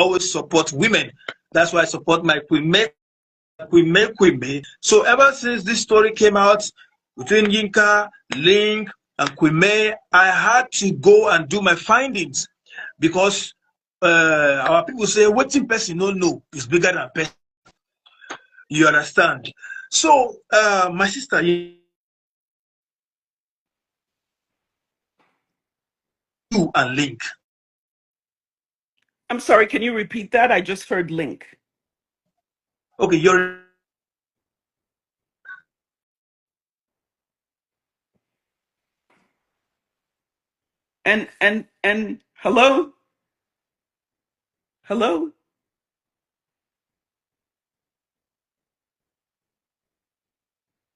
always support women. That's why I support my Queen. So ever since this story came out between Yinka, Link, and Queen, I had to go and do my findings because our people say what person don't know is bigger than person. You understand? So my sister, you and Link. I'm sorry, can you repeat that? I just heard Link. Okay, you're And hello? Hello?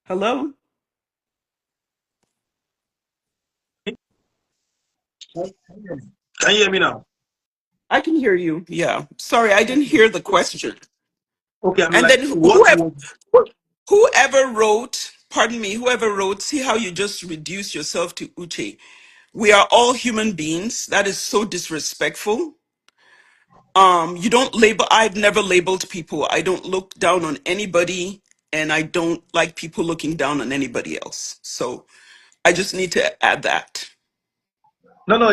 Hello? can you hear me now? I can hear you. Yeah. Sorry, I didn't hear the question. Okay, I'm And like, then what was whoever wrote, pardon me, whoever wrote, see how you just reduce yourself to Uche. We are all human beings. That is so disrespectful. You don't label, I've never labeled people. I don't look down on anybody, and I don't like people looking down on anybody else. So I just need to add that. no,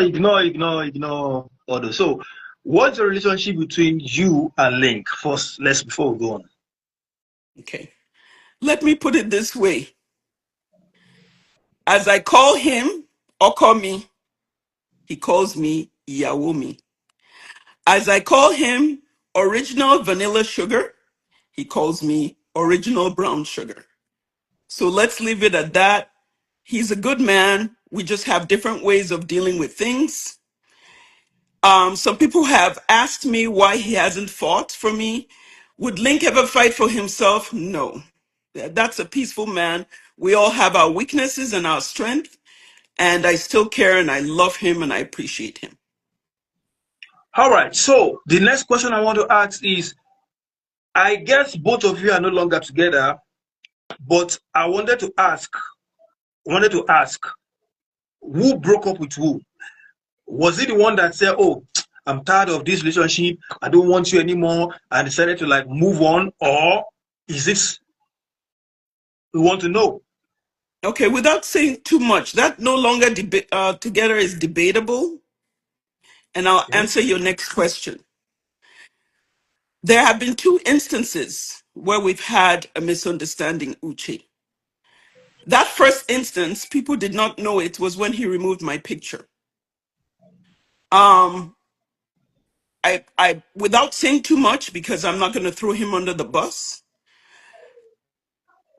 ignore order. So what's the relationship between you and Link? First, let's before we go on. Okay. Let me put it this way. As I call him or call me, he calls me Yawomi. As I call him original vanilla sugar, he calls me original brown sugar. So let's leave it at that. He's a good man. We just have different ways of dealing with things. Some people have asked me why he hasn't fought for me. Would Link ever fight for himself? No. That's a peaceful man. We all have our weaknesses and our strength, and I still care and I love him and I appreciate him. All right. So the next question I want to ask is, I guess both of you are no longer together, but I wanted to ask, who broke up with who? Was it the one that said, "Oh, I'm tired of this relationship. I don't want you anymore," and decided to like move on, or is this? We want to know. Okay, without saying too much, that no longer together is debatable, and I'll Okay. answer your next question. There have been two instances where we've had a misunderstanding, Uche. That first instance, people did not know it, was when he removed my picture. Um, without saying too much, because I'm not going to throw him under the bus,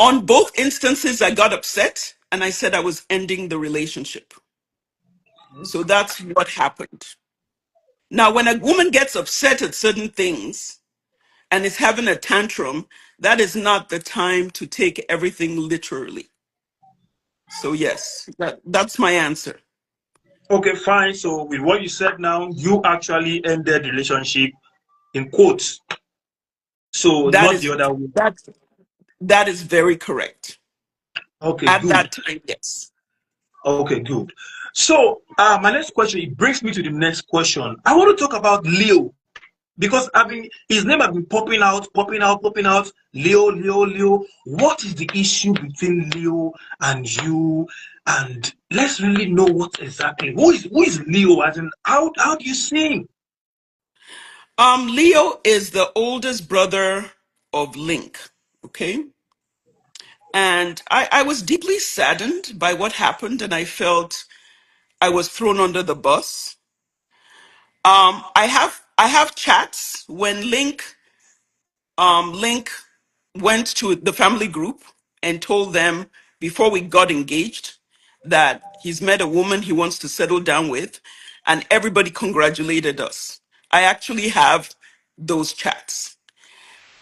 on both instances, I got upset and I said I was ending the relationship. So that's what happened. Now, when a woman gets upset at certain things and is having a tantrum, that is not the time to take everything literally. So yes, that's my answer. Okay, fine. So with what you said now, you actually ended the relationship in quotes. So That not is the other way. that that is very correct. Okay, At good. that time, yes. Okay, good. So my next question, it brings me to the next question. I want to talk about Leo because his name has been popping out. Leo. What is the issue between Leo and you? And let's really know what exactly who is Leo, as in how do you see him? Leo is the oldest brother of Link. Okay. And I was deeply saddened by what happened, and I felt I was thrown under the bus. I have chats when Link went to the family group and told them before we got engaged that he's met a woman he wants to settle down with, and everybody congratulated us. I actually have those chats.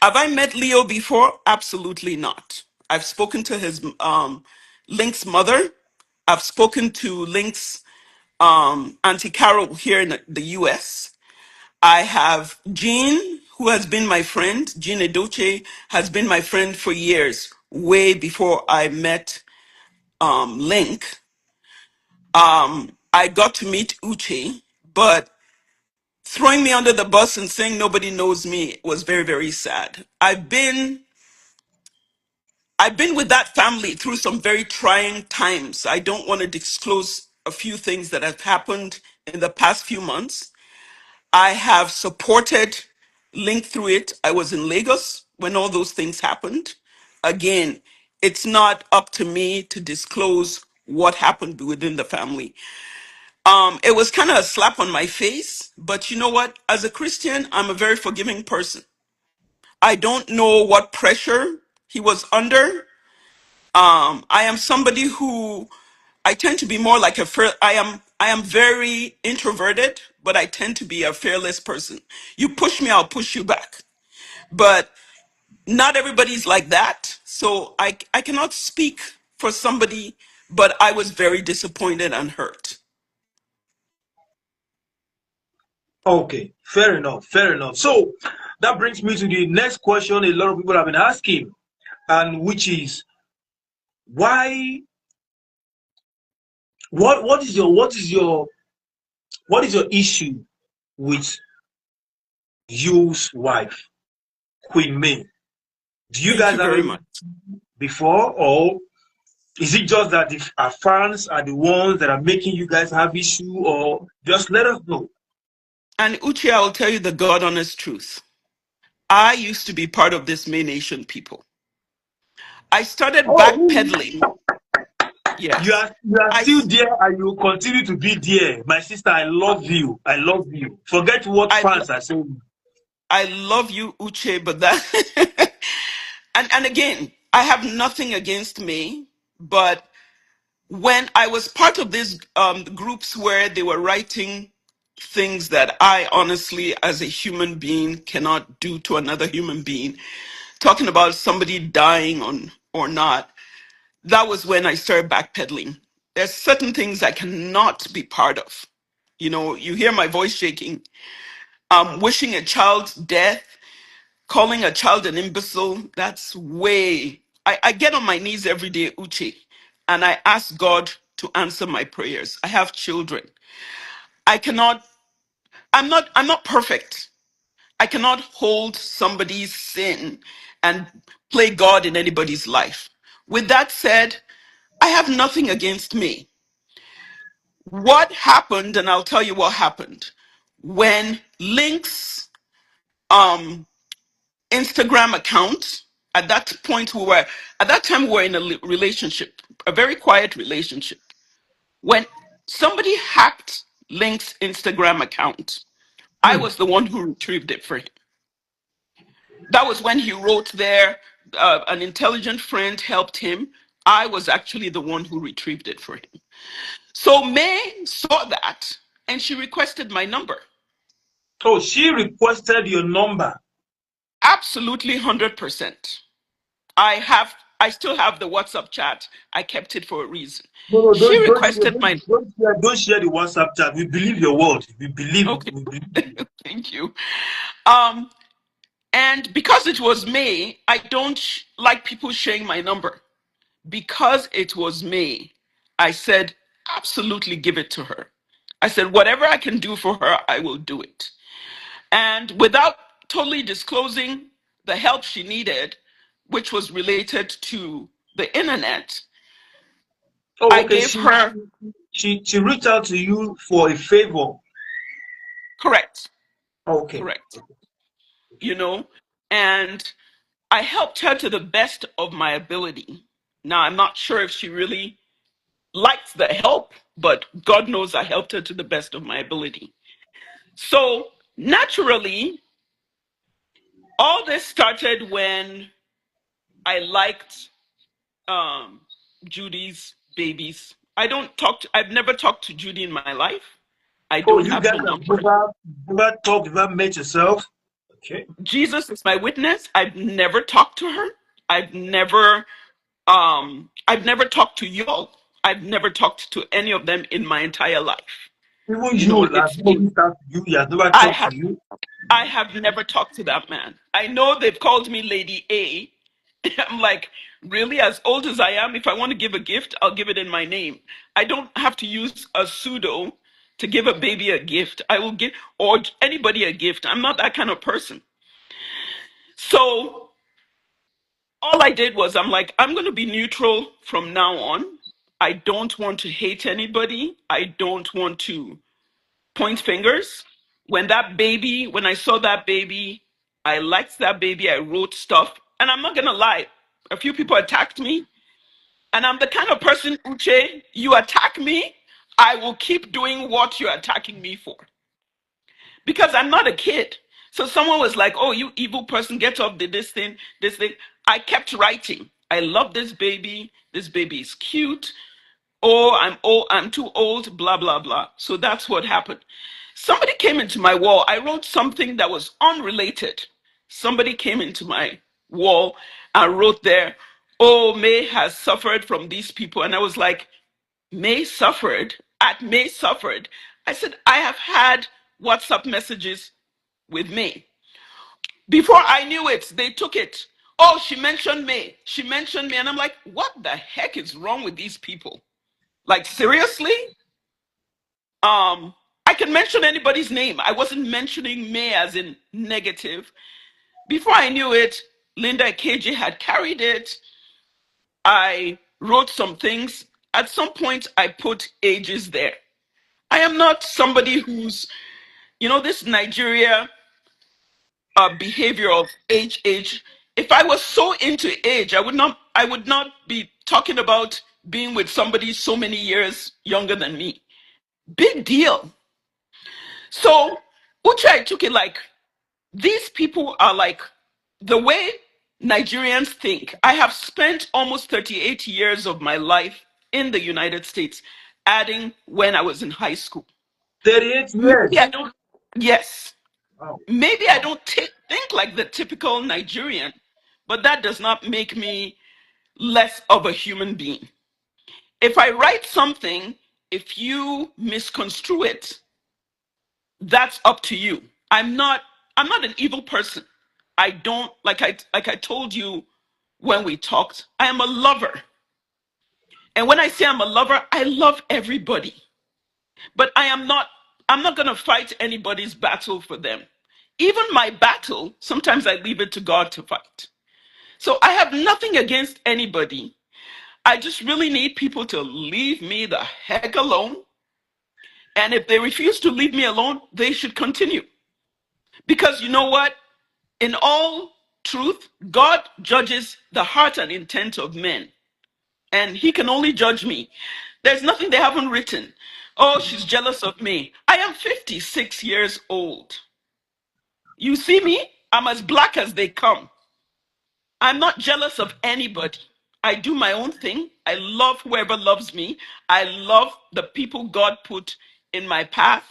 Have I met Leo before? Absolutely not. I've spoken to his Link's mother. I've spoken to Link's Auntie Carol here in the US. I have Jean, who has been my friend. Jean Edochie has been my friend for years, way before I met Link. I got to meet Uche, but throwing me under the bus and saying nobody knows me was very, very sad. I've been with that family through some very trying times. I don't want to disclose a few things that have happened in the past few months. I have supported Link through it. I was in Lagos when all those things happened. Again, it's not up to me to disclose what happened within the family. It was kind of a slap on my face, but you know what? As a Christian, I'm a very forgiving person. I don't know what pressure he was under. I am somebody who I tend to be more like I am very introverted, but I tend to be a fearless person. You push me, I'll push you back. But not everybody's like that. So I cannot speak for somebody, but I was very disappointed and hurt. Okay, fair enough, fair enough. So that brings me to the next question a lot of people have been asking, and which is why what is your issue with you's wife, Queen May? Do you Thank guys you have very any much. before, or is it just that the our fans are the ones that are making you guys have issue, or just let us know? And Uche, I will tell you the God honest truth. I used to be part of this May Nation people. I started Oh, really? backpedaling. You Yes. are you are I still s- there and you will continue to be there. My sister, I love you. I love you. Forget what I fans are saying. I love you, Uche, but that and again, I have nothing against me, but when I was part of these groups where they were writing things that I honestly, as a human being, cannot do to another human being, talking about somebody dying on or not, that was when I started backpedaling. There's certain things I cannot be part of. You know, you hear my voice shaking. Wishing a child's death, calling a child an imbecile, that's way. I get on my knees every day, Uche, and I ask God to answer my prayers. I have children. I cannot, I'm not perfect. I cannot hold somebody's sin and play God in anybody's life. With that said, I have nothing against me. What happened, and I'll tell you what happened. When Link's Instagram account, at that point at that time we were in a relationship, a very quiet relationship. When somebody hacked Link's Instagram account, I Hmm. was the one who retrieved it for him. That was when he wrote there, an intelligent friend helped him. I was actually the one who retrieved it for him. So May saw that and she requested my number. Oh, she requested your number. Absolutely 100%. I still have the WhatsApp chat. I kept it for a reason. No, no, She don't requested my don't share the WhatsApp chat. We believe your word. okay, We believe you. thank you. Um, and because it was May, I don't like people sharing my number. Because it was me, I said, absolutely give it to her. I said, whatever I can do for her, I will do it. And without totally disclosing the help she needed, which was related to the internet, Oh, I okay. gave her, She reached out to you for a favor. correct, Okay. correct, you know, and I helped her to the best of my ability. Now, I'm not sure if she really likes the help, but God knows I helped her to the best of my ability. So naturally, all this started when I liked um, Judy's babies. I've never talked to Judy in my life. I Oh, don't you have guys her have number. never talked, never met yourself. Okay. Jesus is my witness. I've never talked to her. I've never talked to y'all. I've never talked to any of them in my entire life. Even You know, you has it's never reached out to you. He has never I talked to have you. I have never talked to that man. I know they've called me Lady A. I'm like, really? As old as I am, if I want to give a gift, I'll give it in my name. I don't have to use a pseudo to give a baby a gift. I will give, or anybody a gift. I'm not that kind of person. So all I did was, I'm like, I'm going to be neutral from now on. I don't want to hate anybody. I don't want to point fingers. When I saw that baby, I liked that baby. I wrote stuff. And I'm not going to lie, a few people attacked me. And I'm the kind of person, Uche, you attack me, I will keep doing what you're attacking me for. Because I'm not a kid. So someone was like, oh, you evil person, get off this thing, this thing. I kept writing. I love this baby. This baby is cute. Oh, I'm old, I'm too old, blah, blah, blah. So that's what happened. Somebody came into my wall. I wrote something that was unrelated. Somebody came into my wall and wrote there, oh, May has suffered from these people. And I was like, May suffered? At May suffered? I said, I have had WhatsApp messages with May. Before I knew it, they took it. Oh, she mentioned May. She mentioned me. And I'm like, what the heck is wrong with these people? Like, seriously? I can mention anybody's name. I wasn't mentioning May as in negative. Before I knew it, Linda KJ had carried it. I wrote some things. At some point, I put ages there. I am not somebody who's, this Nigeria behavior of age. If I was so into age, I would not be talking about being with somebody so many years younger than me. Big deal. So Uche, I took it like, these people are like the way Nigerians think. I have spent almost 38 years of my life in the United States, adding when I was in high school. 38 Maybe I years. don't, yes, Wow. maybe I don't think like the typical Nigerian, but that does not make me less of a human being. If I write something, if you misconstrue it, that's up to you. I'm not an evil person. I don't, like I told you when we talked, I am a lover. And when I say I'm a lover, I love everybody. But I'm not going to fight anybody's battle for them. Even my battle, sometimes I leave it to God to fight. So I have nothing against anybody. I just really need people to leave me the heck alone. And if they refuse to leave me alone, they should continue. Because you know what? In all truth, God judges the heart and intent of men. And he can only judge me. There's nothing they haven't written. Oh, she's jealous of me. I am 56 years old. You see me? I'm as black as they come. I'm not jealous of anybody. I do my own thing. I love whoever loves me. I love the people God put in my path.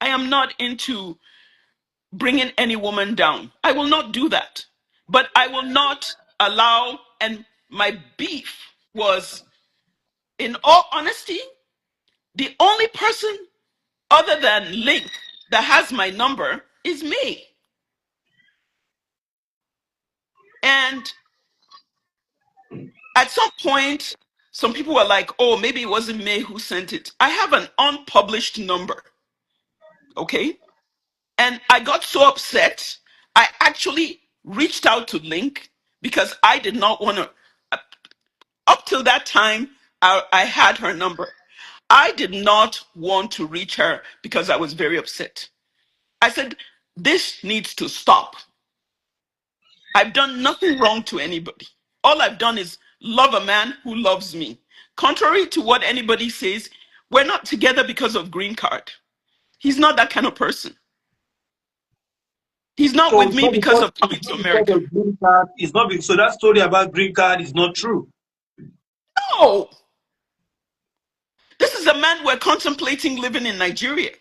I am not into bringing any woman down. I will not do that. But I will not allow, and my beef was, in all honesty, the only person other than Link that has my number is me. And at some point, some people were like, oh, maybe it wasn't May who sent it. I have an unpublished number. Okay. And I got so upset. I actually reached out to Link because I did not want to. Up till that time, I had her number. I did not want to reach her because I was very upset. I said, this needs to stop. I've done nothing wrong to anybody. All I've done is love a man who loves me. Contrary to what anybody says, we're not together because of green card. He's not that kind of person. He's not So with it's me not because because of coming it's to not because America. of green card. It's not so that story about green card is not true. No, this is a man we're contemplating living in Nigeria.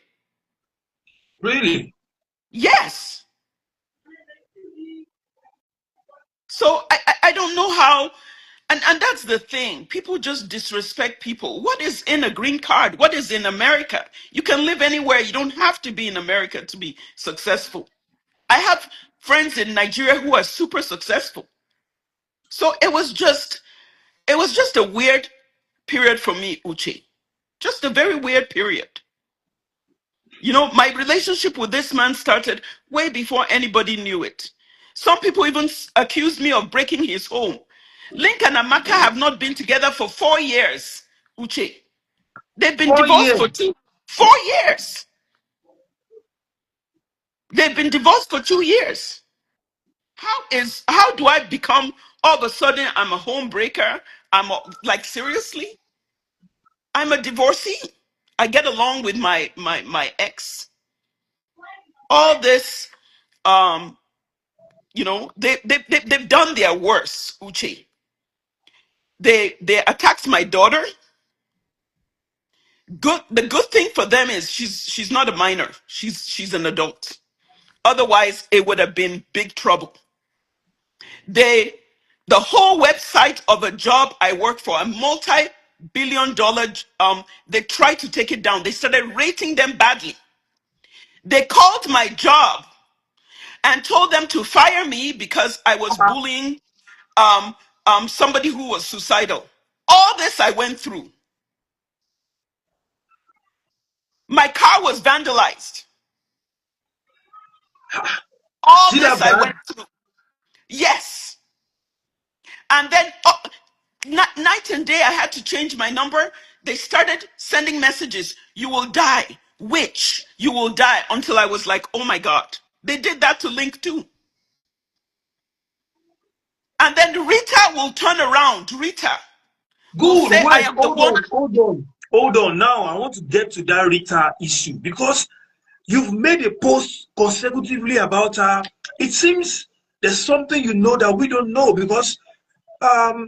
Really? Yes. So I don't know how, and that's the thing. People just disrespect people. What is in a green card? What is in America? You can live anywhere. You don't have to be in America to be successful. I have friends in Nigeria who are super successful. So it was just a weird period for me, Uche. Just a very weird period. You know, my relationship with this man started way before anybody knew it. Some people even accused me of breaking his home. Link and Amaka have not been together for 4 years, Uche. They've been 4 years. divorced for 4 years. They've been divorced for 2 years. How do I become all of a sudden I'm a home breaker? Like, seriously? I'm a divorcee. I get along with my ex. All this, um, they've done their worst, Uche. They attacked my daughter. The good thing for them is she's not a minor. She's an adult. Otherwise, it would have been big trouble. The whole website of a job I work for, a multi-billion-dollar, they tried to take it down. They started rating them badly. They called my job and told them to fire me because I was bullying um, somebody who was suicidal. All this I went through. My car was vandalized. See All that this I bad? went through. Yes. And then night and day, I had to change my number. They started sending messages. You will die. Witch, you will die. Until I was like, oh my God. They did that to Link too. And then Rita will turn around. Rita will Good. say, I Wait, am the one. hold on. Now I want to get to that Rita issue because you've made a post consecutively about her. It seems there's something you know that we don't know because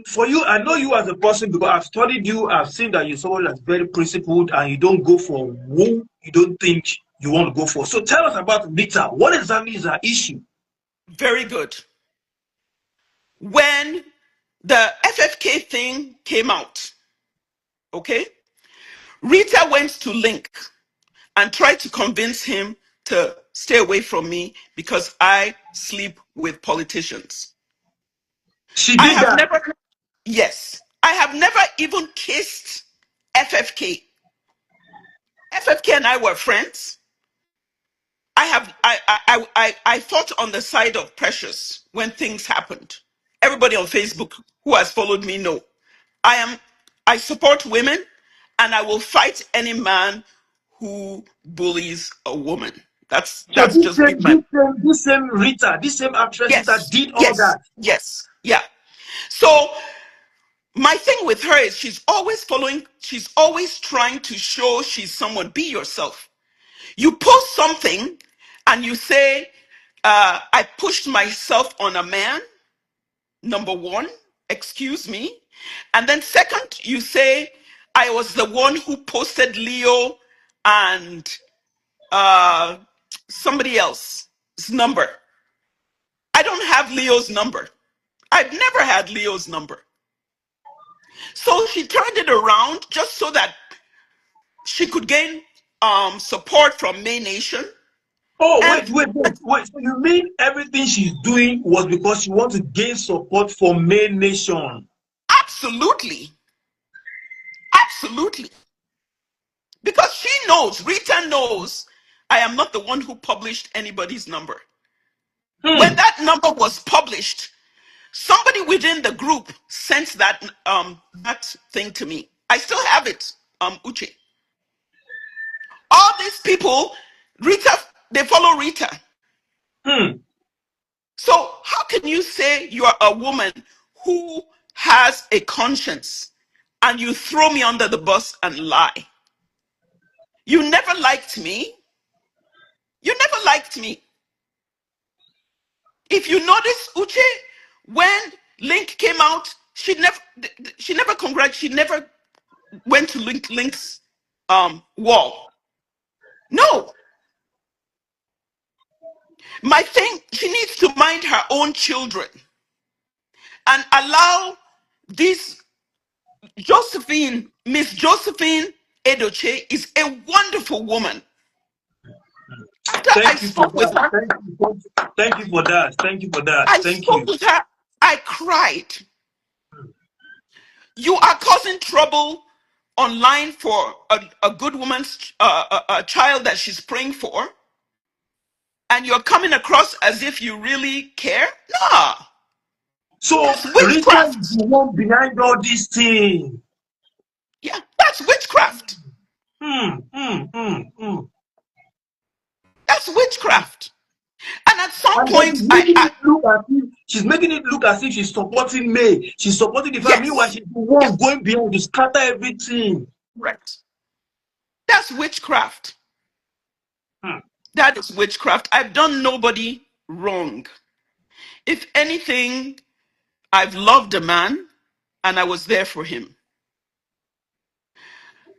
for you, I know you as a person because I've studied you. I've seen that you're someone that's very principled and you don't go for who you don't think you want to go for. So tell us about Rita. What exactly is her issue? Very good. When the FFK thing came out, okay, Rita went to Link and tried to convince him to stay away from me because I sleep with politicians. She I did have that. never, yes, I have never even kissed FFK. FFK and I were friends. I fought on the side of Precious when things happened. Everybody on Facebook who has followed me know I support women and I will fight any man who bullies a woman. So That's just been my this same Rita, this same actress Rita yes, did all yes, that. yes, yeah. So my thing with her is she's always trying to show she's someone. Be yourself. You post something and you say, I pushed myself on a man, number one, excuse me. And then second, you say, I was the one who posted Leo and uh, somebody else's number. I don't have Leo's number. I've never had Leo's number. So she turned it around just so that she could gain support from May Nation. Oh, And wait. So you mean everything she's doing was because she wants to gain support from main nation? absolutely, absolutely. Because she knows, Rita knows, I am not the one who published anybody's number. When Hmm. that number was published, somebody within the group sent that thing to me. I still have it, Uche. All these people, Rita, they follow Rita. Hmm. So how can you say you are a woman who has a conscience and you throw me under the bus and lie? You never liked me. You never liked me. If you notice, Uche, when Link came out, she never went to Link's wall. No. My thing, she needs to mind her own children and allow this Miss Josephine Edochie is a wonderful woman. After I Thank you for spoke with that. her, Thank you for that. Thank you for that. I Thank spoke you. with her, I cried. You are causing trouble online for a good woman's a child that she's praying for, and you're coming across as if you really care. Nah, So that's Rita is witchcraft. the one behind all these things. Yeah, that's witchcraft. Hmm, hmm, hmm, hmm. That's witchcraft. And at some And then point, I she's making it look as if she's supporting May. She's supporting the family. Meanwhile, yes, she's the yeah, one going behind to scatter everything. right. That's witchcraft. Hmm. That is witchcraft. I've done nobody wrong. If anything, I've loved a man and I was there for him.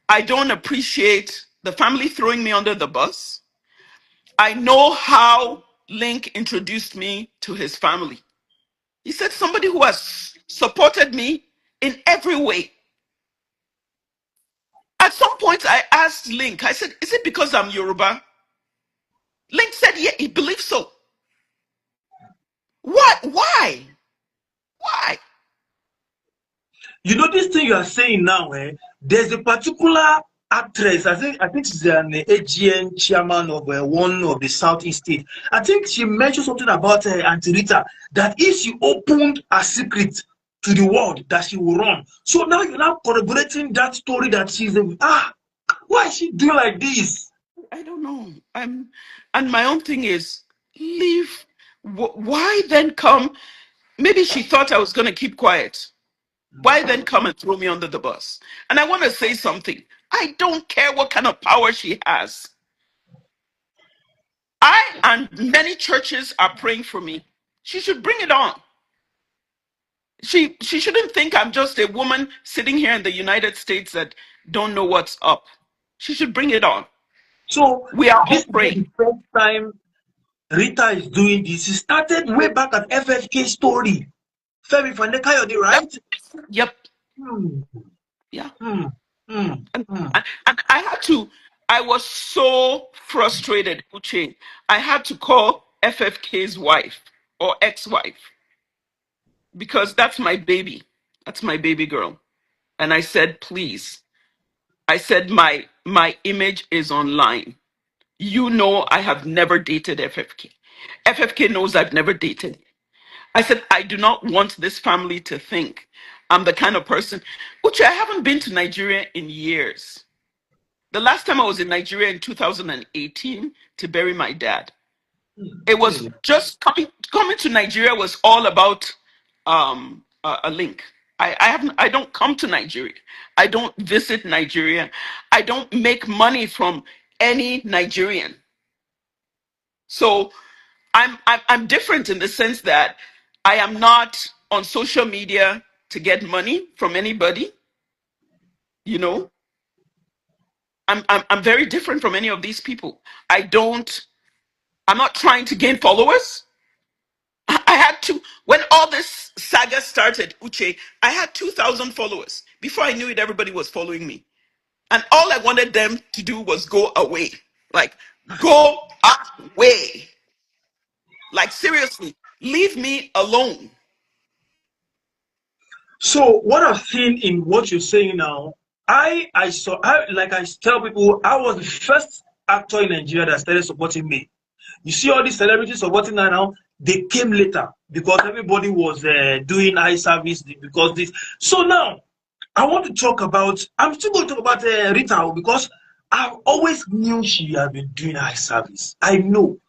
I don't appreciate the family throwing me under the bus. I know how Link introduced me to his family. He said somebody who has supported me in every way. At some point, I asked Link, I said, is it because I'm Yoruba? Link said, yeah, he believes so. What? Why? Why? You know this thing you are saying now, there's a particular actress. I think she's an AGN chairman of one of the southeast state. I think she mentioned something about Auntie Rita, that if she opened a secret to the world, that she will run. So now you're now corroborating that story that she's why is she doing like this? I don't know. And my own thing is, leave. Why then come? Maybe she thought I was going to keep quiet. Why then come and throw me under the bus? And I want to say something. I don't care what kind of power she has. I and many churches are praying for me. She should bring it on. She shouldn't think I'm just a woman sitting here in the United States that don't know what's up. She should bring it on. So We are this all is not praying. the first time Rita is doing this. She started way back at FFK story. Femi Fanekayode, Yep. right? Yep. Hmm, Yeah. hmm, hmm, And, hmm. and I had to, I was so frustrated, Uche. I had to call FFK's wife or ex-wife because that's my baby. That's my baby girl. And I said, please. I said, my image is online. You know I have never dated FFK. FFK knows I've never dated. I said, I do not want this family to think I'm the kind of person. Uche, I haven't been to Nigeria in years. The last time I was in Nigeria in 2018 to bury my dad. It was Really? just coming to Nigeria was all about a link. I don't come to Nigeria. I don't visit Nigeria. I don't make money from any Nigerian. So I'm different in the sense that I am not on social media to get money from anybody. You know, I'm very different from any of these people. I'm not trying to gain followers. I had to, when all this saga started, Uche, I had 2,000 followers. Before I knew it, everybody was following me. And all I wanted them to do was go away. Like, go away. Like, seriously, leave me alone. So what I've seen in what you're saying now, like I tell people, I was the first actor in Nigeria that started supporting me. You see all these celebrities supporting her now, they came later because everybody was doing eye service because this. So now I want to talk about. I'm still going to talk about Rita because I've always knew she had been doing eye service. I know,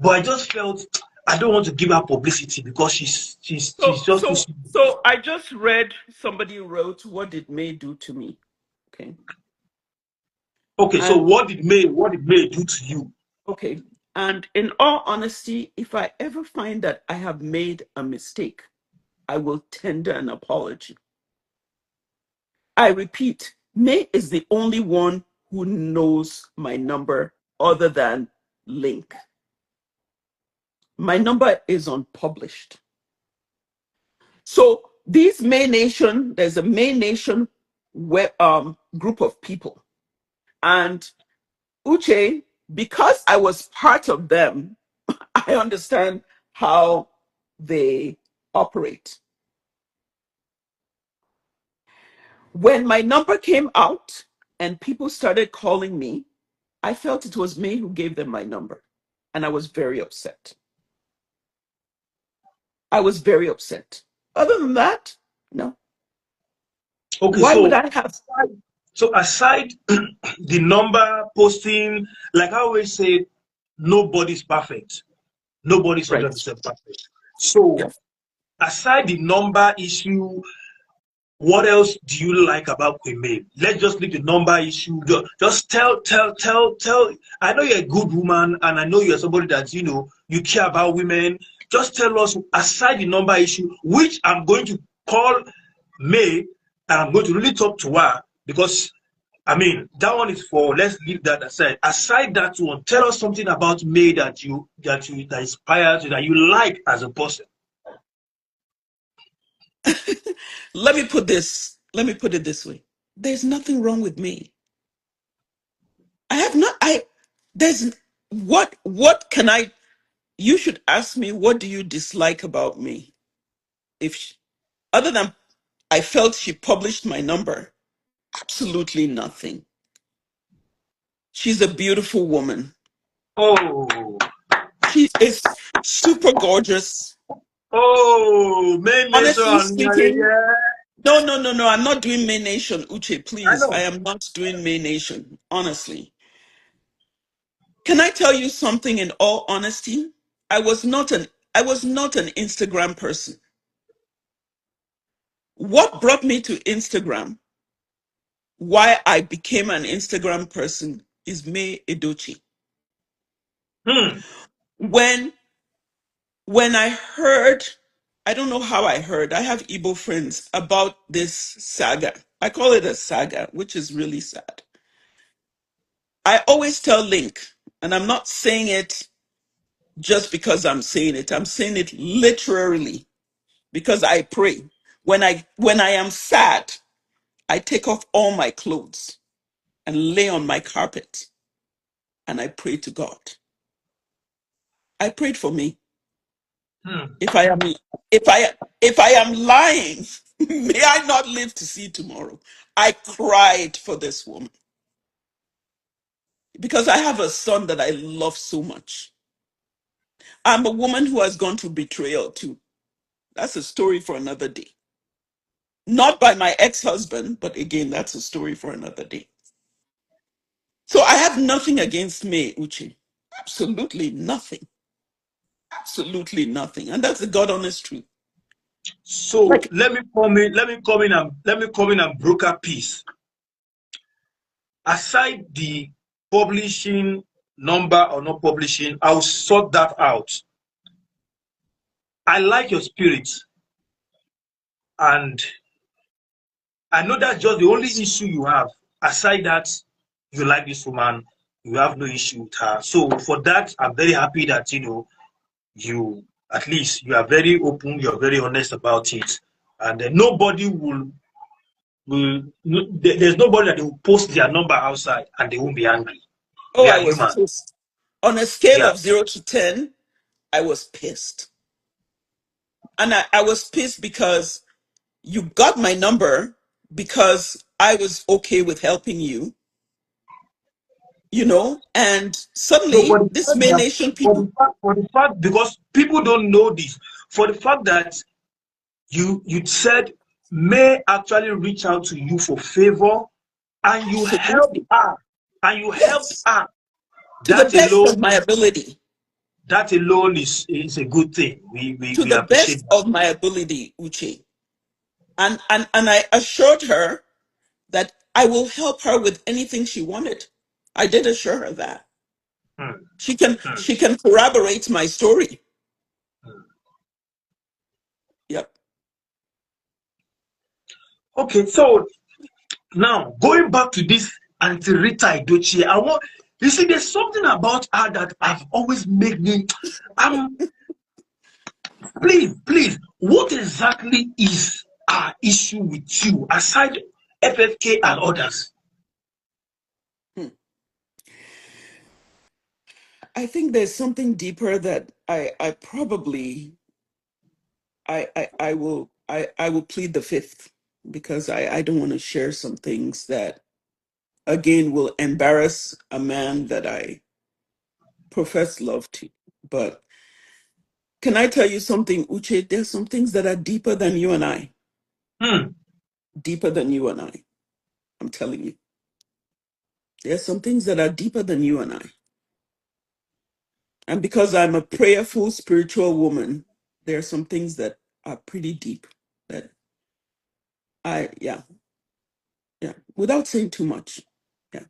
but I just felt I don't want to give her publicity because she's So, just too so, small. so I just read somebody wrote, "What did May do to me?" Okay, Okay, so and what did May do to you? okay, and in all honesty, if I ever find that I have made a mistake, I will tender an apology. I repeat, May is the only one who knows my number other than Link. My number is unpublished. So these May Nation, there's a May Nation group of people. And Uche, because I was part of them, I understand how they operate. When my number came out and people started calling me, I felt it was me who gave them my number. And I was very upset. I was very upset. Other than that, no. Okay, Why would I have? so aside the number posting, like I always say, nobody's perfect. Nobody's Right. 100% perfect. So Yes. aside the number issue, what else do you like about Queen May? Let's just leave the number issue. Just tell. I know you're a good woman, and I know you're somebody that you care about women. Just tell us, aside the number issue, which I'm going to call May, and I'm going to really talk to her because I mean that one is for. Let's leave that aside. Aside that one, tell us something about May that inspires you, that you like as a person. Let me put it this way. There's nothing wrong with me. I have not I there's what can I you should ask me, what do you dislike about me? If sh Other than I felt she published my number, absolutely nothing. She's a beautiful woman. Oh, She is super gorgeous. oh, main Honestly nation, yeah, yeah, speaking, yeah. no, no, no, no. I'm not doing May Nation, Uche. I Please, I know. am not doing May Nation. Honestly, can I tell you something? In all honesty, I was not an I was not an Instagram person. What brought me to Instagram? Why I became an Instagram person is May Edochie. Hmm. When when I heard, I don't know how I heard. I have Igbo friends about this saga. I call it a saga, which is really sad. I always tell Link, and I'm not saying it just because I'm saying it. I'm saying it literally because I pray. When I am sad, I take off all my clothes and lay on my carpet and I pray to God. I prayed for me. Hmm. If I am if I am lying, may I not live to see tomorrow. I cried for this woman because I have a son that I love so much. I'm a woman who has gone through betrayal too. That's a story for another day. Not by my ex-husband, but again, that's a story for another day. So I have nothing against May Uche. Absolutely nothing. Absolutely nothing. And that's the God honest truth. So Like, let me come in and broker peace. Aside the publishing number or not publishing, I'll sort that out. I like your spirit, and I know that's just the only issue you have. Aside that, you like this woman, you have no issue with her. So for that, I'm very happy that you at least you are very open, you are very honest about it, and nobody will no, there's nobody that will post their number outside and they won't be angry. oh, We I are was human. pissed. On a scale Yeah. of 0 to 10, I was pissed. And I was pissed because you got my number because I was okay with helping you, and No, suddenly this May Nation people. for the fact because people don't know this, for the fact that you said May actually reach out to you for favor and you helped Absolutely. her and you helped Yes. her. To the That best alone, of my ability. that alone is a good thing. We To we the appreciate best that. of my ability, Uche. And I assured her that I will help her with anything she wanted. I did assure her that. Hmm, hmm. She can corroborate my story. Yep. Okay, so now going back to this Auntie Rita Edochie, I want you see there's something about her that I've always made me. I'm please, what exactly is our issue with you aside FFK and others? Hmm. I think there's something deeper that I probably I will plead the fifth. because I don't want to share some things that, again, will embarrass a man that I profess love to. But can I tell you something, Uche? There's some things that are deeper than you and I. Hmm. Deeper than you and I. I'm telling you. There's some things that are deeper than you and I. And because I'm a prayerful spiritual woman, there are some things that are pretty deep that yeah, without saying too much. Yeah.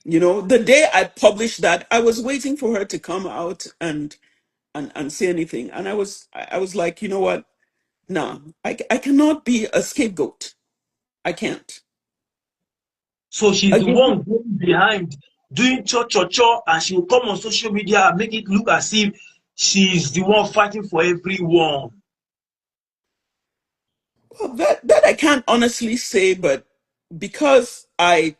You know, the day I published that, I was waiting for her to come out and say anything. And I was like, you know what? No, I cannot be a scapegoat. I can't. So she's the Again, one going behind doing cho, and she will come on social media and make it look as if she's the one fighting for everyone. well, that I can't honestly say, but because I'm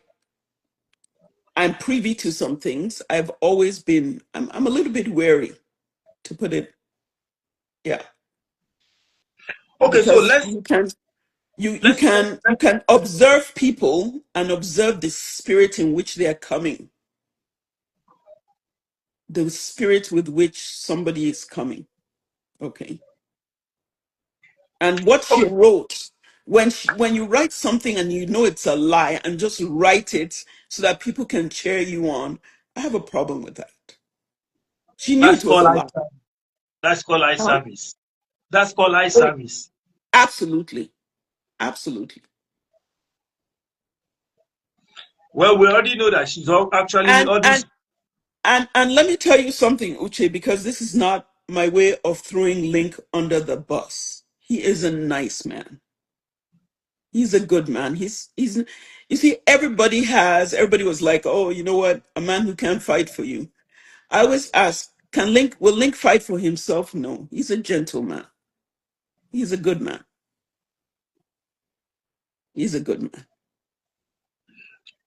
privy to some things, I've always been I'm a little bit wary, to put it, yeah, Okay, so because let's let's you can observe people and observe the spirit in which they are coming, the spirit with which somebody is coming. Okay. And what she okay. wrote, when you write something and you know it's a lie and just write it so that people can cheer you on, I have a problem with that. She knew That's it was called a eye lie. service. That's called eye Huh? service. That's called eye Oh, service. absolutely. Absolutely. Well, we already know that she's actually And all this. and and let me tell you something, Uche, because this is not my way of throwing Link under the bus. He is a nice man. He's a good man. He's you see, everybody was like, oh, you know what? A man who can't fight for you. I always ask, will Link fight for himself? No. He's a gentleman. He's a good man. He's a good man.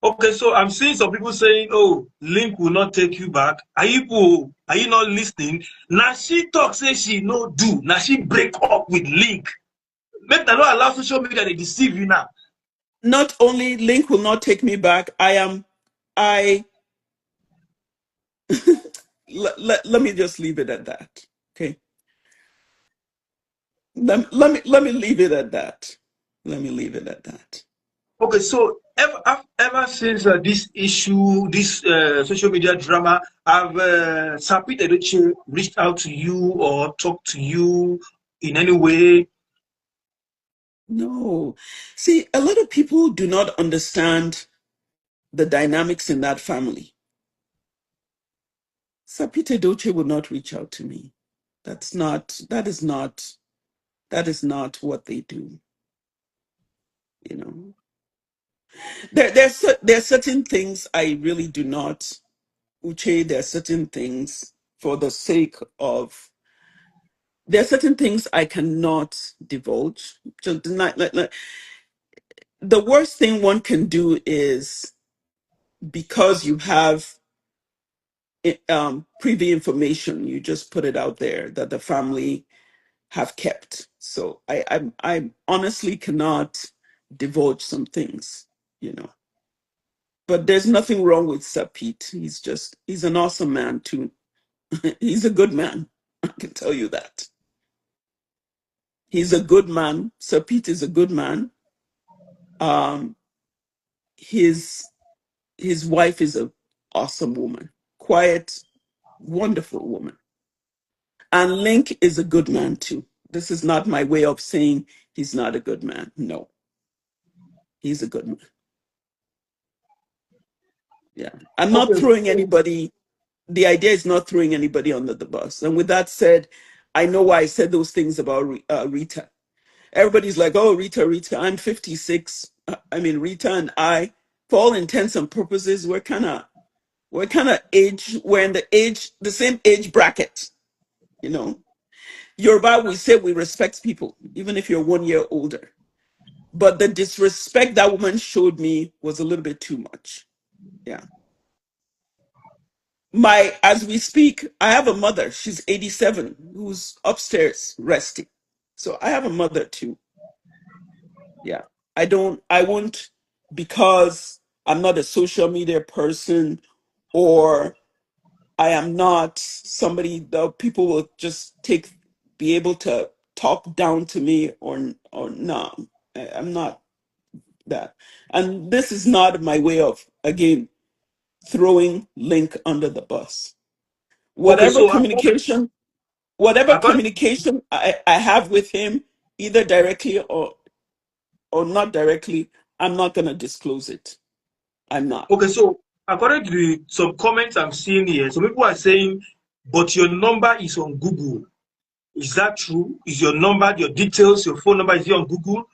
Okay, so I'm seeing some people saying, "Oh, Link will not take you back." Are you not listening? Now she talk say she no do. Now she break up with Link. Make them not allow social media they deceive you now. Not only Link will not take me back, I let me just leave it at that. Okay. Let me leave it at that. Let me leave it at that. Okay, so ever since this issue, this social media drama, have Sapit Edochie reached out to you or talked to you in any way? No. See, a lot of people do not understand the dynamics in that family. Sapite Doche will not reach out to me. That is not what they do. You know, there are certain things I really do not, Uche. There are certain things for the sake of, there are certain things I cannot divulge. Just not, the worst thing one can do is, because you have privy information, you just put it out there that the family have kept. So I honestly cannot divulge some things, you know. But there's nothing wrong with Sapit. He's an awesome man too. He's a good man. I can tell you that. He's a good man. Sapit is a good man. Um, his his wife is a awesome woman, quiet, wonderful woman. And Link is a good man too. This is not my way of saying he's not a good man. No, he's a good man. Yeah. I'm not Okay, throwing anybody, the idea is not throwing anybody under the bus. And with that said, I know why I said those things about Rita. Everybody's like, oh, Rita, I'm 56. I mean, Rita and I, for all intents and purposes, we're kind of we're in the same age bracket, you know. Yoruba, we say we respect people, even if you're 1 year older. But the disrespect that woman showed me was a little bit too much. Yeah. As we speak, I have a mother. She's 87, who's upstairs resting. So I have a mother too. Yeah. I won't, because I'm not a social media person, or I am not somebody that people will just be able to talk down to me, or no. I'm not that. And this is not my way of, again, throwing Link under the bus. Okay, Whatever so communication, whatever according communication I have with him, either directly or not directly, I'm not going to disclose it. I'm not. okay, so according to some comments I'm seeing here, some people are saying, but your number is on Google. Is that true? Is your number, your details, your phone number, is it on Google?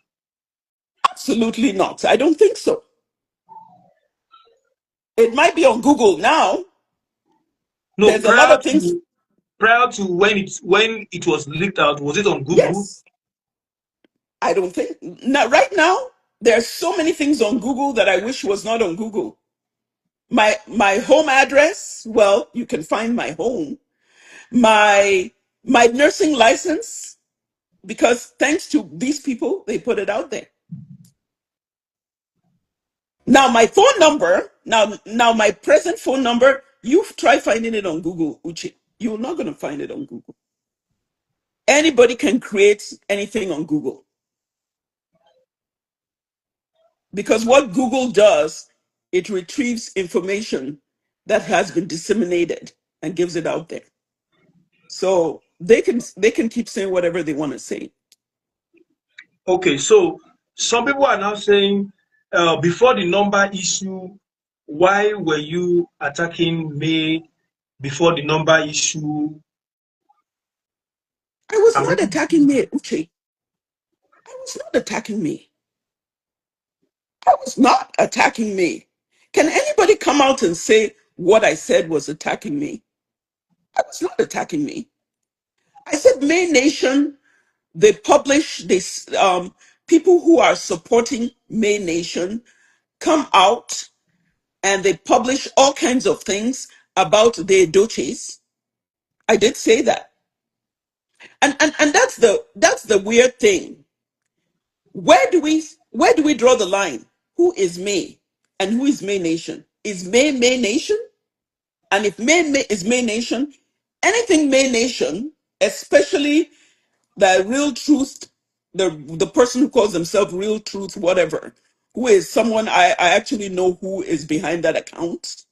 Absolutely not. I don't think so. It might be on Google now. No, There's a lot of things. prior to when it was leaked out, was it on Google? Yes. I don't think now. Right now, there are so many things on Google that I wish was not on Google. My home address. Well, you can find my home. My nursing license, because thanks to these people, they put it out there. Now my phone number. Now my present phone number. You try finding it on Google, Uche. You're not going to find it on Google. Anybody can create anything on Google, because what Google does, it retrieves information that has been disseminated and gives it out there. So they can keep saying whatever they want to say. Okay, so some people are now saying, before the number issue, why were you attacking me before the number issue? I was I'm not reading. attacking me, Uche. I was not attacking me. I was not attacking me. Can anybody come out and say what I said was attacking me? I was not attacking me. I said May Nation, they publish this, people who are supporting May Nation come out and they publish all kinds of things about the Edochies. I did say that. And that's the weird thing. Where do we draw the line? Who is May and who is May Nation? Is May Nation? And if May is May Nation, anything May Nation, especially the Real Truth, the person who calls themselves Real Truth, whatever, who is someone I actually know who is behind that account.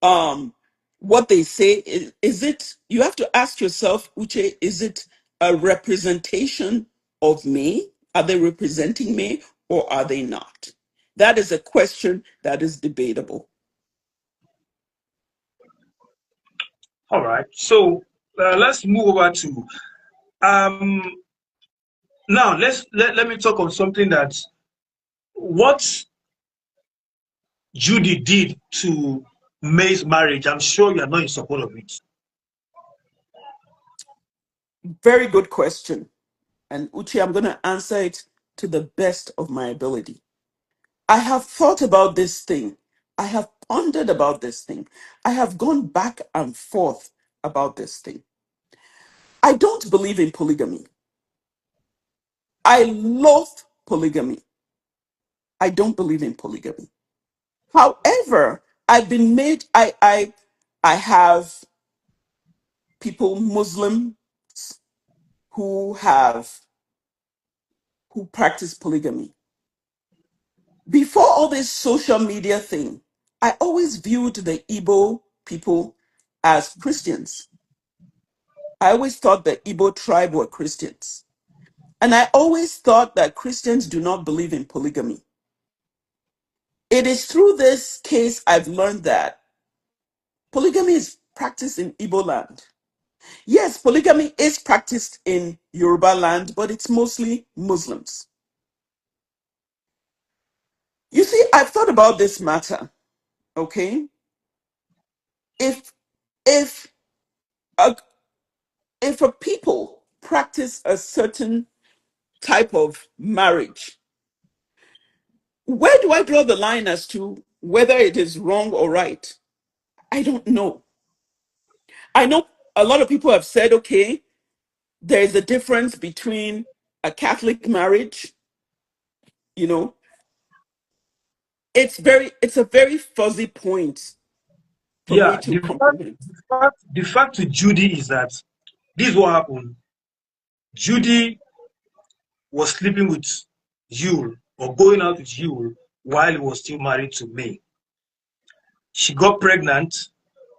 um what they say is it, you have to ask yourself, Uche, is it a representation of me? Are they representing me, or are they not? That is a question that is debatable. All right. So let's move over to um now let me talk on something that what Judy did to May's marriage. I'm sure you are not in support of it. Very good question. And Uche, I'm going to answer it to the best of my ability. I have thought about this thing. I have pondered about this thing. I have gone back and forth about this thing. I don't believe in polygamy. I loathe polygamy. I don't believe in polygamy. However, I've been made, I have people, Muslims, who have, who practice polygamy. Before all this social media thing, I always viewed the Igbo people as Christians. I always thought the Igbo tribe were Christians. And I always thought that Christians do not believe in polygamy. It is through this case I've learned that polygamy is practiced in Igbo land. Yes, polygamy is practiced in Yoruba land, but it's mostly Muslims. You see, I've thought about this matter, okay? If if a, if a people practice a certain type of marriage, where do I draw the line as to whether it is wrong or right? I don't know. I know a lot of people have said, okay, there is a difference between a Catholic marriage You know, it's a very fuzzy point for me Yeah, to comprehend. the fact with Judy is that this is what happened. Judy was sleeping with Yule or going out with Yule while he was still married to May. She got pregnant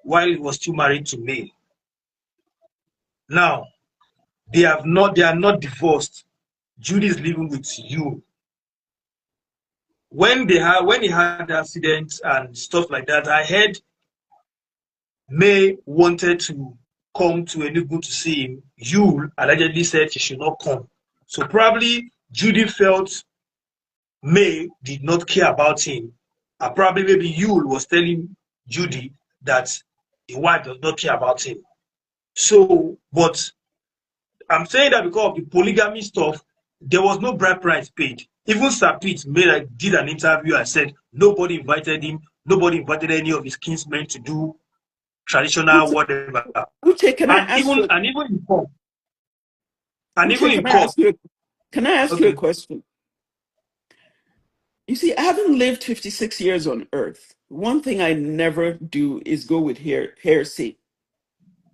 while he was still married to May. Now they are not divorced. Judy is living with Yule. When he had the accident and stuff like that, I heard May wanted to come to Enugu to see him. Yule allegedly said she should not come. So probably Judy felt May did not care about him. And probably maybe Yule was telling Judy that the wife does not care about him. So, but I'm saying that because of the polygamy stuff, there was no bride price paid. Even Sapit did an interview and said nobody invited him, nobody invited any of his kinsmen to do traditional Uche, whatever. Uche, can I And ask even you? and even in court, and even Uche, in can I court, ask you? Can I ask you a okay. question? You see, having lived 56 years on Earth, one thing I never do is go with hearsay.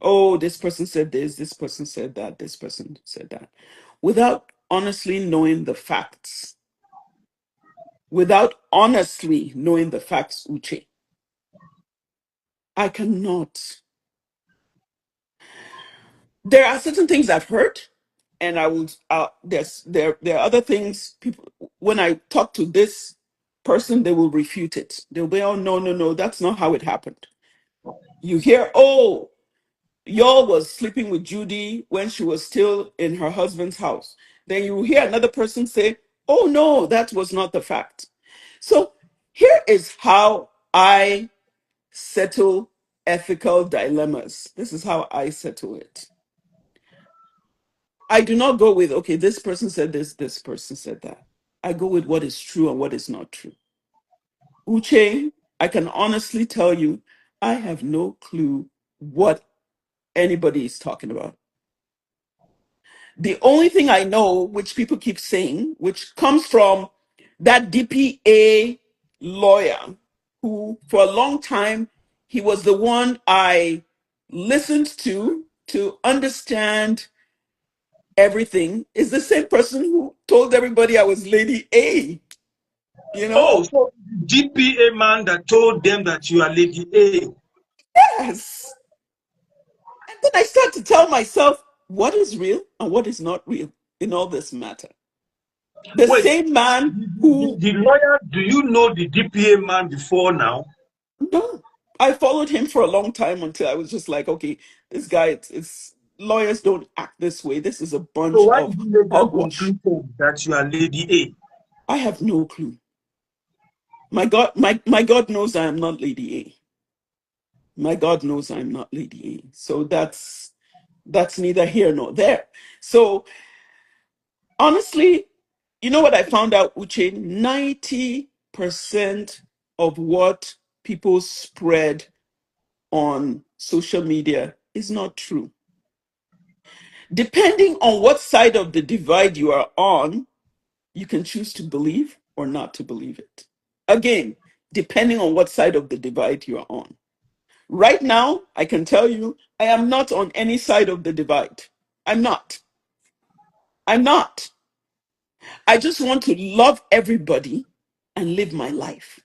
Oh, this person said this person said that, this person said that, without honestly knowing the facts. Without honestly knowing the facts, Uche, I cannot. There are certain things I've heard, and I will. There are other things. People, when I talk to this person, they will refute it. They'll be, oh no, no, no, that's not how it happened. You hear, oh, y'all was sleeping with Judy when she was still in her husband's house. Then you hear another person say, oh no, that was not the fact. So here is how I settle ethical dilemmas. This is how I settle it. I do not go with, okay, this person said this person said that. I go with what is true and what is not true. Uche, I can honestly tell you, I have no clue what anybody is talking about. The only thing I know, which people keep saying, which comes from that DPA lawyer who, for a long time, he was the one I listened to understand everything, is the same person who told everybody I was Lady A, you know? Oh, so GPA man that told them that you are Lady A. Yes. And then I start to tell myself what is real and what is not real in all this matter. The Wait, same man who, the lawyer, do you know the DPA man before now? no, I followed him for a long time until I was just like, okay, this guy, it's lawyers don't act this way. This is a So bunch why of did you make that hogwash. conclusion that you are Lady I have no clue. My God knows I am not Lady A. My God knows I'm not Lady A. So that's neither here nor there. So honestly, you know what I found out, Uche? 90% of what people spread on social media is not true. Depending on what side of the divide you are on, you can choose to believe or not to believe it. Again, depending on what side of the divide you are on. Right now, I can tell you, I am not on any side of the divide. I'm not. I'm not. I just want to love everybody and live my life.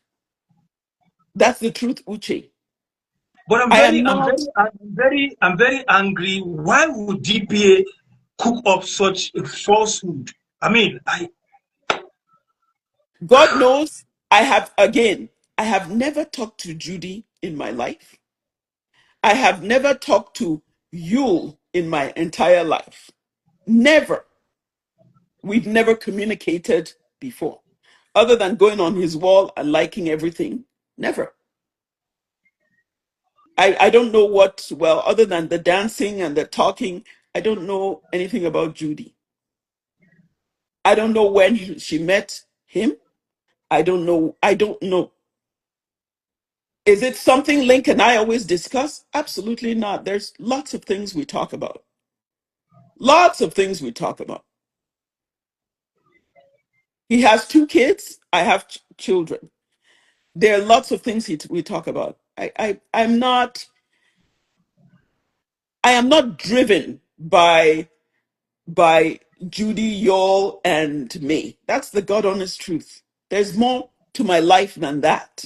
That's the truth, Uche. But I am not. I'm very angry. Why would DPA cook up such a falsehood? I mean, God knows I have never talked to Judy in my life. I have never talked to you in my entire life. Never. We've never communicated before. Other than going on his wall and liking everything. Never. I don't know what, well, other than the dancing and the talking, I don't know anything about Judy. I don't know when she met him. I don't know. I don't know. Is it something Link and I always discuss? Absolutely not. There's lots of things we talk about. Lots of things we talk about. He has 2 kids. I have children. There are lots of things we talk about. I am not driven by Judy, Yall, and me. That's the God honest truth. There's more to my life than that.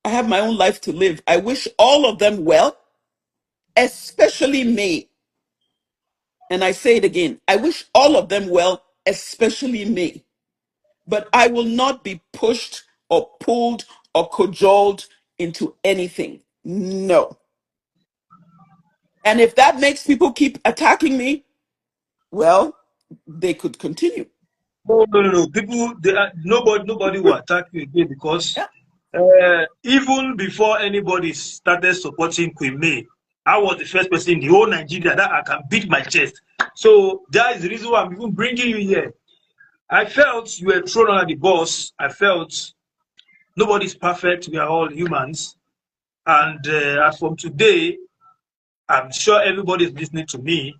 I have my own life to live. I wish all of them well, especially me. And I say it again. I wish all of them well, especially me. But I will not be pushed or pulled or cajoled into anything. No. And if that makes people keep attacking me, well, they could continue. No, no, no, no. People, nobody will attack you again because Yeah. even before anybody started supporting Queen May, I was the first person in the whole Nigeria that I can beat my chest. So that is the reason why I'm even bringing you here. I felt you were thrown under the bus. I felt nobody's perfect. We are all humans. And as from today, I'm sure everybody's listening to me.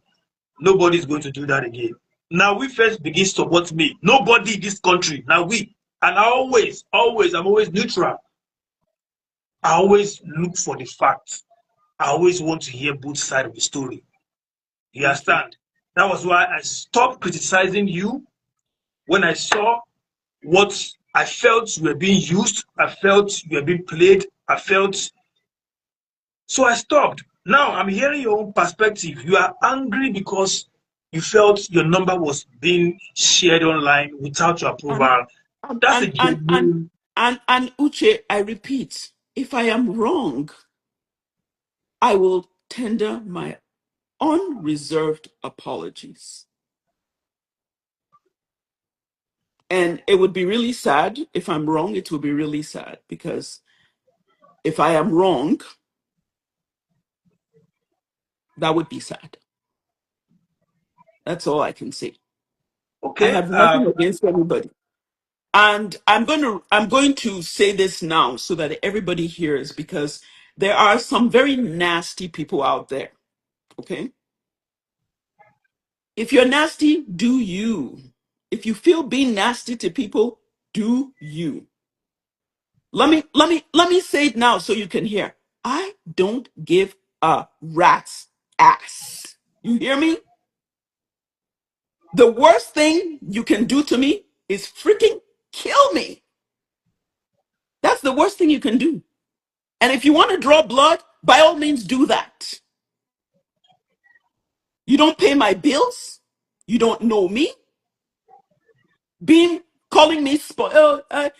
Nobody's going to do that again. Now we first begin to support me. Nobody in this country. Now we. And I'm always neutral. I always look for the facts. I always want to hear both sides of the story. You Thank you. understand? That was why I stopped criticizing you when I saw what I felt you were being used. I felt you were being played. I felt. So I stopped. Now I'm hearing your own perspective. You are angry because you felt your number was being shared online without your And approval. and That's a and and and genuine. and Uche, I repeat, if I am wrong, I will tender my unreserved apologies. And it would be really sad if I'm wrong. It would be really sad because if I am wrong, that would be sad. That's all I can say. I Okay. have nothing against anybody. And I'm going to say this now so that everybody hears because there are some very nasty people out there. Okay? If you're nasty, do you. If you feel being nasty to people, do you. Let me say it now so you can hear. I don't give a rat's ass. You hear me? The worst thing you can do to me is freaking kill me. That's the worst thing you can do. And if you want to draw blood, by all means do that. You don't pay my bills. You don't know me. Being calling me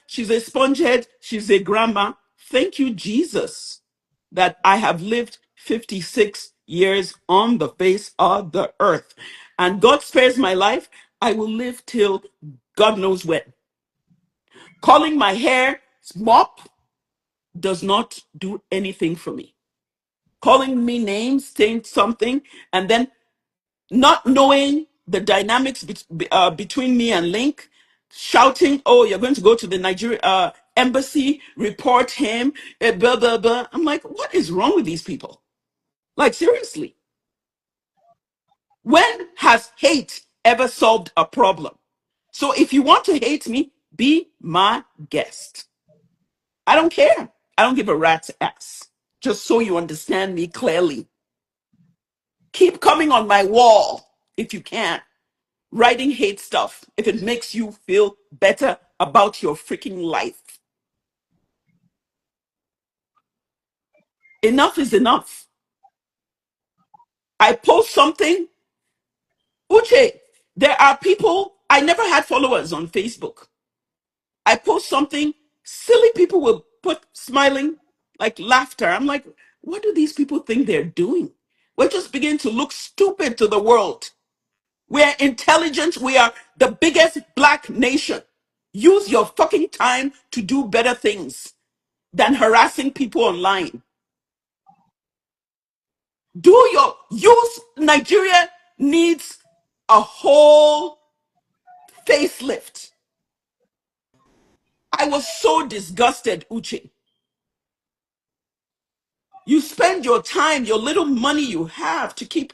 she's a spongehead, she's a grandma. Thank you, Jesus, that I have lived 56 years on the face of the earth. And God spares my life. I will live till God knows when. Calling my hair mop does not do anything for me. Calling me names, saying something, and then not knowing the dynamics between me and Link, shouting, "Oh, you're going to go to the Nigeria embassy, report him," blah blah blah. I'm like, what is wrong with these people? Like seriously, when has hate ever solved a problem? So if you want to hate me, be my guest. I don't care. I don't give a rat's ass. Just so you understand me clearly. Keep coming on my wall if you can. Writing hate stuff if it makes you feel better about your freaking life. Enough is enough. I post something. Uche, there are people, I never had followers on Facebook. I post something, silly people will put smiling, like laughter. I'm like, what do these people think they're doing? We're just beginning to look stupid to the world. We're intelligent. We are the biggest black nation. Use your fucking time to do better things than harassing people online. Use Nigeria needs a whole facelift. I was so disgusted, Uche. You spend your time, your little money you have to keep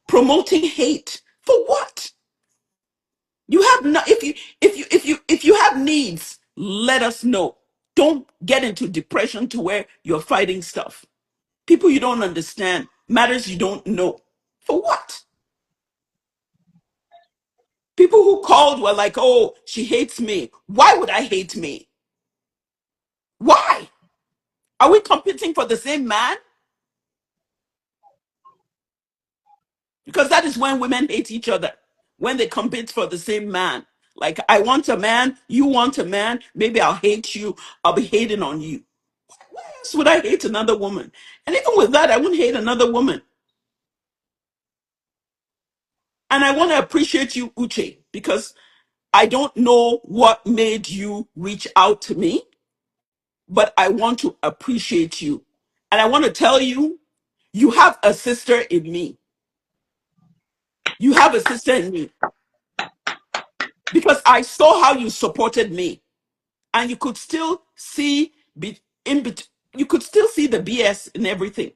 promoting hate. For what? You have no, if you have needs, let us know. Don't get into depression to where you're fighting stuff. People you don't understand, matters you don't know. For what? People who called were like, oh, she hates me. Why would I hate me? Why? Are we competing for the same man? Because that is when women hate each other, when they compete for the same man. Like, I want a man, you want a man, maybe I'll hate you, I'll be hating on you. Why else would I hate another woman? And even with that, I wouldn't hate another woman. And I want to appreciate you, Uche, because I don't know what made you reach out to me, but I want to appreciate you. And I want to tell you, you have a sister in me. You have a sister in me because I saw how you supported me, and you could still see you could still see the BS in everything.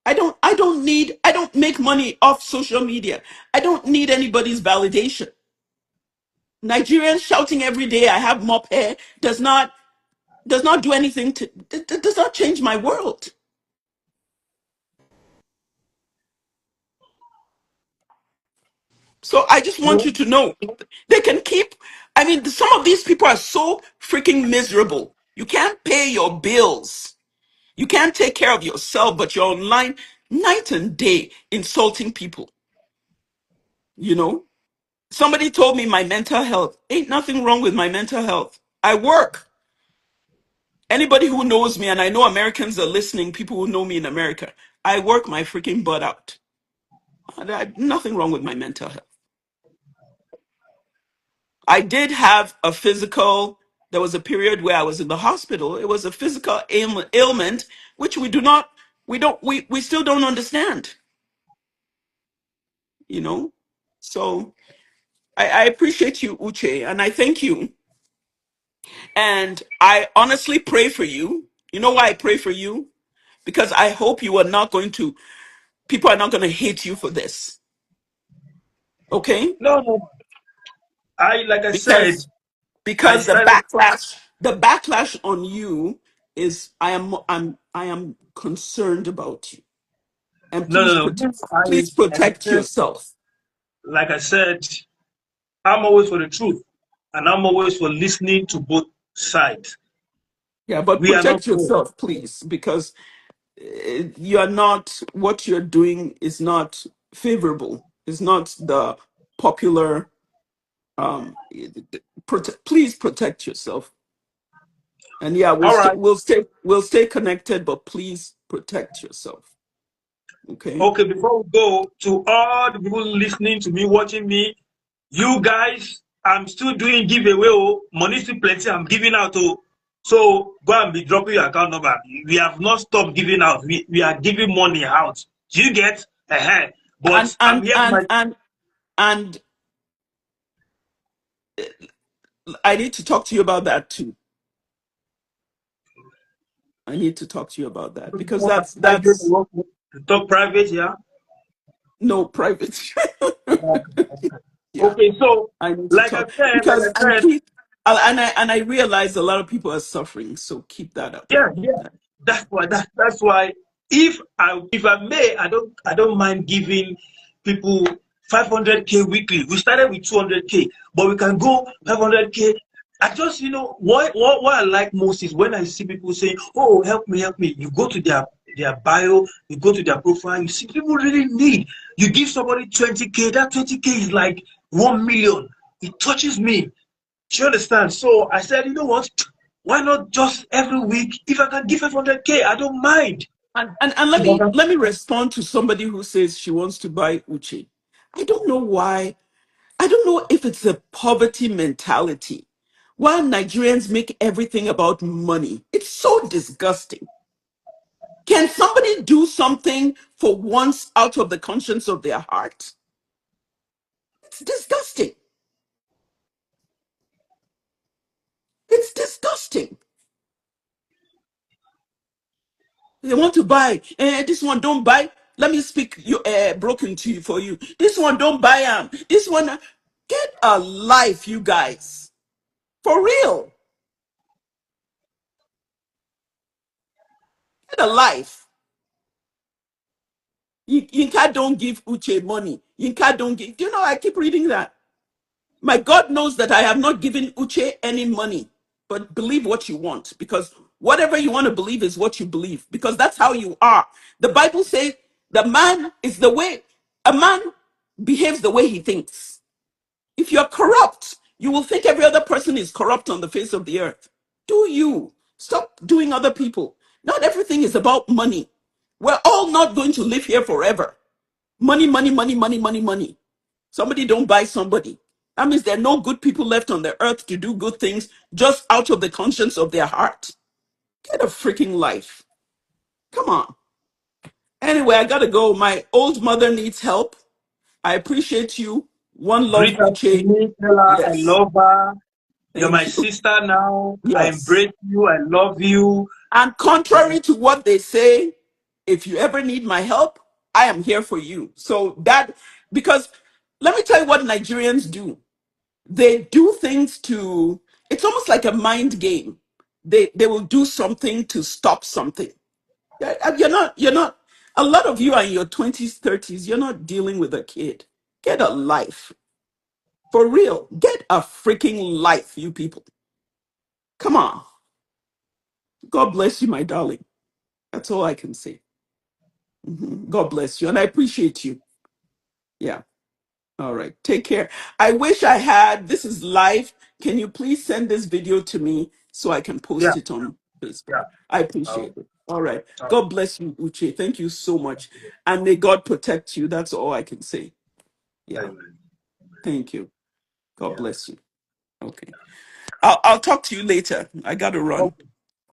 I don't make money off social media. I don't need anybody's validation. Nigerians shouting every day I have mop hair does not do anything to does not change my world. So I just want you to know they can keep, I mean, some of these people are so freaking miserable. You can't pay your bills. You can't take care of yourself, but you're online night and day insulting people. You know, somebody told me my mental health. Ain't nothing wrong with my mental health. I work. Anybody who knows me, and I know Americans are listening, people who know me in America, I work my freaking butt out. Nothing wrong with my mental health. I did have a physical, there was a period where I was in the hospital. It was a physical ailment, which we still don't understand, you know? So I appreciate you, Uche, and I thank you. And I honestly pray for you. You know why I pray for you? Because I hope people are not going to hate you for this. Okay? No, no. Like I said, Because I because started. the backlash on you is I am concerned about you. And No, no, no. please Like I protect said, yourself. like I said, I'm always for the truth, and I'm always for listening to both sides. Yeah, but We are not protect poor. yourself, please, because you are not, what you're doing is not favorable. It's not the popular um please protect yourself. And yeah, All right. we'll stay connected, but please protect yourself. Okay? Okay, before we go, to all the people listening to me, watching me, you guys, I'm still doing giveaway. Oh, money still plenty. I'm giving out. Oh, so go and be dropping your account number. We have not stopped giving out. We are giving money out. Do you get? And But I'm and here. and and and I need to talk to you about that too. I need to talk to you about that because that's To talk private, yeah. no private. Yeah, Okay, so I need to like I talk said, like because I said, and I realize a lot of people are suffering. So keep that up. yeah, yeah. That's why if I may, I don't mind giving people 500K weekly. We started with 200K, but we can go 500K. I just, what I like most is when I see people saying, "Oh, help me, help me." You go to their bio, you go to their profile, you see people really need. You give somebody 20K, that 20K is like 1 million. It touches me. Do you understand? So I said, you know what? Why not just every week? If I can give 500K, I don't mind. And let me respond to somebody who says she wants to buy Uchi. I don't know why. I don't know if it's a poverty mentality. While Nigerians make everything about money, it's so disgusting. Can somebody do something for once out of the conscience of their heart? It's disgusting. It's disgusting. They want to buy. This one don't buy. Let me speak you broken to you for you. This one don't buy. This one. Get a life, you guys. For real. Get a life. Yinka don't give Uche money. Yinka don't give. Do you know, I keep reading that. My God knows that I have not given Uche any money. But believe what you want, because whatever you want to believe is what you believe, because that's how you are. The Bible says the man is the way, a man behaves the way he thinks. If you're corrupt, you will think every other person is corrupt on the face of the earth. Do you? Stop doing other people. Not everything is about money. We're all not going to live here forever. Money, money, money, money, money, money. Somebody don't buy somebody. That means there are no good people left on the earth to do good things just out of the conscience of their heart. Get a freaking life. Come on. Anyway, I gotta go. My old mother needs help. I appreciate you. One love, Rita, to Uche. me, tell her I Yes. love her. You're my Thank you. sister now. I Yes. embrace you. I love you. And contrary to what they say, if you ever need my help, I am here for you. So that, because let me tell you what Nigerians do. They do things to, it's almost like a mind game. They will do something to stop something. You're not, a lot of you are in your 20s, 30s. You're not dealing with a kid. Get a life. For real. Get a freaking life, you people. Come on. God bless you, my darling. That's all I can say. God bless you. And I appreciate you. Yeah. All right. Take care. I wish I had, this is live. Can you please send this video to me so I can Yeah, post it on Facebook? yeah. I Oh, appreciate it. All right. oh, God bless you, Uche. Thank you so much. And may God protect you. That's all I can say. Yeah. amen. Thank you. God Yeah. bless you. Okay. I'll talk to you later. I got to run. Okay.